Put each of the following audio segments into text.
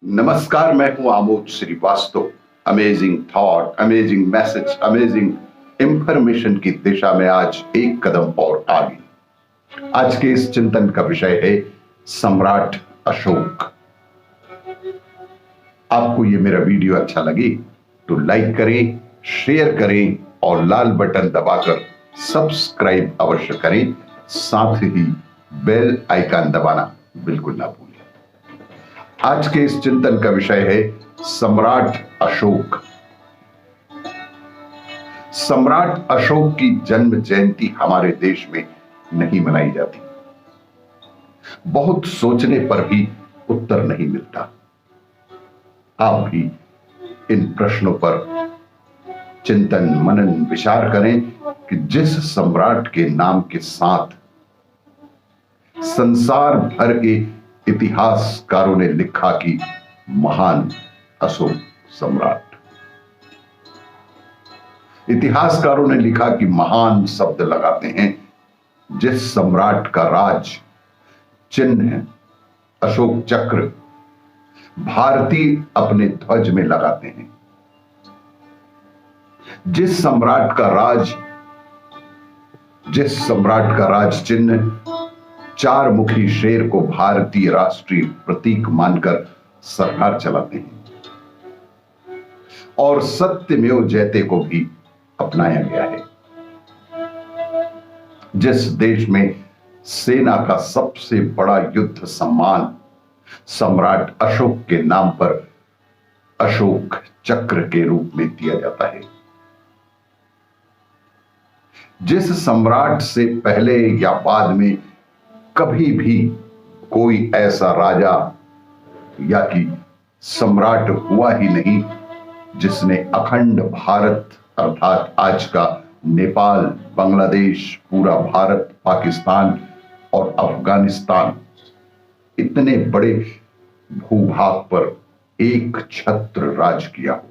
नमस्कार, मैं हूं Amod Srivastava. Amazing thought, amazing message, amazing information की दिशा में आज एक कदम और आगे। आज के इस चिंतन का विषय है सम्राट अशोक। आपको ये मेरा वीडियो अच्छा लगे तो लाइक करें, शेयर करें और लाल बटन दबाकर सब्सक्राइब अवश्य करें। साथ ही बेल आइकन दबाना बिल्कुल ना भूलें। आज के इस चिंतन का विषय है सम्राट अशोक। सम्राट अशोक की जन्म जयंती हमारे देश में नहीं मनाई जाती। बहुत सोचने पर भी उत्तर नहीं मिलता। आप भी इन प्रश्नों पर चिंतन मनन विचार करें कि जिस सम्राट के नाम के साथ संसार भर के इतिहासकारों ने लिखा कि महान अशोक सम्राट। इतिहासकारों ने लिखा कि महान शब्द लगाते हैं जिस सम्राट का राज चिन्ह अशोक चक्र भारतीय अपने ध्वज में लगाते हैं। जिस सम्राट का राज चिन्ह चार मुखी शेर को भारतीय राष्ट्रीय प्रतीक मानकर सरकार चलाते हैं और सत्यमेव जयते को भी अपनाया गया है। जिस देश में सेना का सबसे बड़ा युद्ध सम्मान सम्राट अशोक के नाम पर अशोक चक्र के रूप में दिया जाता है। जिस सम्राट से पहले या बाद में कभी भी कोई ऐसा राजा या कि सम्राट हुआ ही नहीं जिसने अखंड भारत अर्थात आज का नेपाल, बांग्लादेश, पूरा भारत, पाकिस्तान और अफगानिस्तान इतने बड़े भूभाग पर एक छत्र राज किया हो।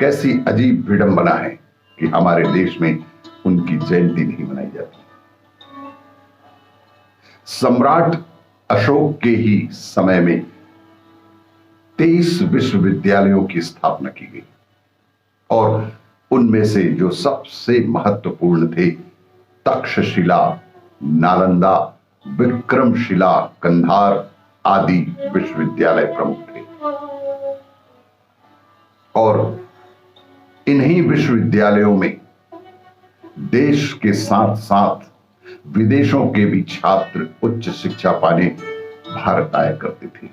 कैसी अजीब विडंबना है कि हमारे देश में उनकी जयंती नहीं मनाई जाती। सम्राट अशोक के ही समय में 23 विश्वविद्यालयों की स्थापना की गई और उनमें से जो सबसे महत्वपूर्ण थे तक्षशिला, नालंदा, विक्रमशिला, कंधार आदि विश्वविद्यालय प्रमुख थे। और इन्हीं विश्वविद्यालयों में देश के साथ साथ विदेशों के भी छात्र उच्च शिक्षा पाने भारत आया करते थे।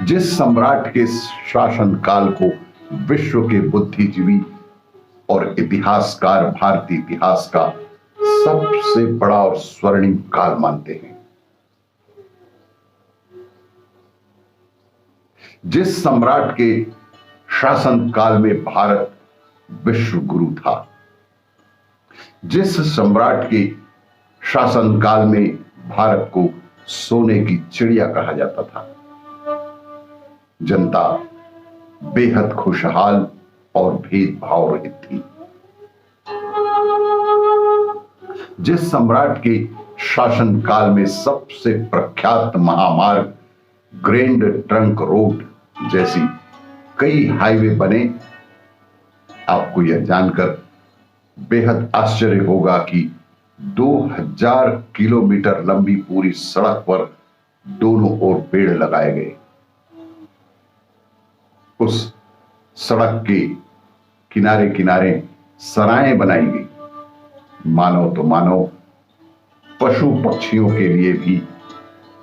जिस सम्राट के शासनकाल को विश्व के बुद्धिजीवी और इतिहासकार भारतीय इतिहास का सबसे बड़ा और स्वर्णिम काल मानते हैं, जिस सम्राट के शासनकाल में भारत विश्व गुरु था, जिस सम्राट के शासनकाल में भारत को सोने की चिड़िया कहा जाता था, जनता बेहद खुशहाल और भेदभाव रहित थी। जिस सम्राट के शासनकाल में सबसे प्रख्यात महामार्ग ग्रैंड ट्रंक रोड जैसी कई हाईवे बने, आपको यह जानकर बेहद आश्चर्य होगा कि 2000 किलोमीटर लंबी पूरी सड़क पर दोनों ओर पेड़ लगाए गए। उस सड़क के किनारे किनारे सराएं बनाई गई। मानव तो मानव, पशु पक्षियों के लिए भी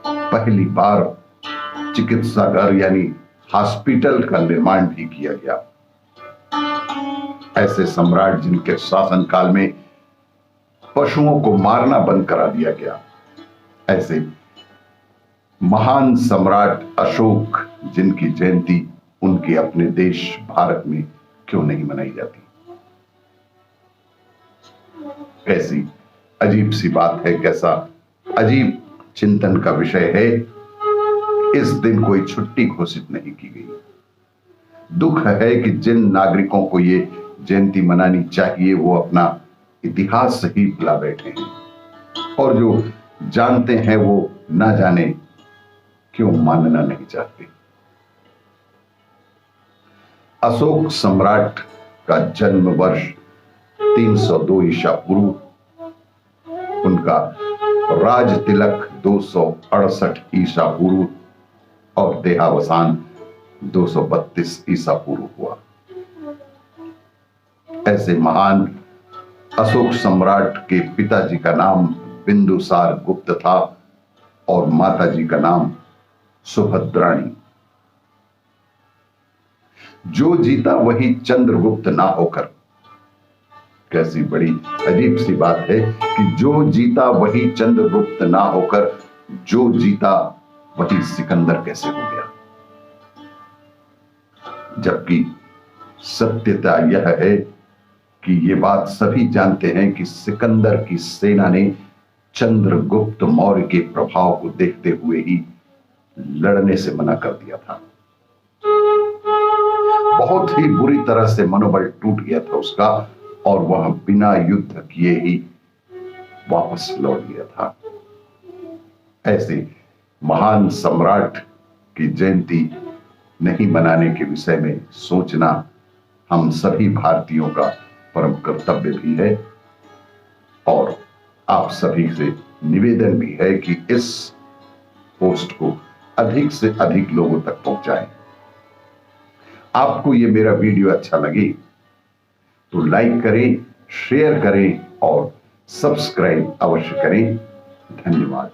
पहली बार चिकित्सा घर यानी हॉस्पिटल का निर्माण भी किया गया। ऐसे सम्राट जिनके शासनकाल में पशुओं को मारना बंद करा दिया गया, ऐसे महान सम्राट अशोक जिनकी जयंती उनके अपने देश भारत में क्यों नहीं मनाई जाती। कैसी अजीब सी बात है, कैसा अजीब चिंतन का विषय है। इस दिन कोई छुट्टी घोषित नहीं की गई। दुख है कि जिन नागरिकों को ये जयंती मनानी चाहिए वो अपना इतिहास ही भुला बैठे हैं और जो जानते हैं वो ना जाने क्यों मानना नहीं चाहते। अशोक सम्राट का जन्म वर्ष 302 ईसा पूर्व, उनका राज तिलक 268 ईसा पूर्व और देहावसान 232 ईसा पूर्व हुआ। ऐसे महान अशोक सम्राट के पिताजी का नाम बिंदुसार गुप्त था और माताजी का नाम सुभद्राणी। जो जीता वही चंद्रगुप्त ना होकर, कैसी बड़ी अजीब सी बात है कि जो जीता वही चंद्रगुप्त ना होकर जो जीता वही सिकंदर कैसे हो गया। जबकि सत्यता यह है कि ये बात सभी जानते हैं कि सिकंदर की सेना ने चंद्रगुप्त मौर्य के प्रभाव को देखते हुए ही लड़ने से मना कर दिया था। बहुत ही बुरी तरह से मनोबल टूट गया था उसका और वह बिना युद्ध किए ही वापस लौट गया था। ऐसे महान सम्राट की जयंती नहीं मनाने के विषय में सोचना हम सभी भारतीयों का परम कर्तव्य भी है और आप सभी से निवेदन भी है कि इस पोस्ट को अधिक से अधिक लोगों तक पहुंचाएं। आपको ये मेरा वीडियो अच्छा लगे तो लाइक करें, शेयर करें और सब्सक्राइब अवश्य करें। धन्यवाद।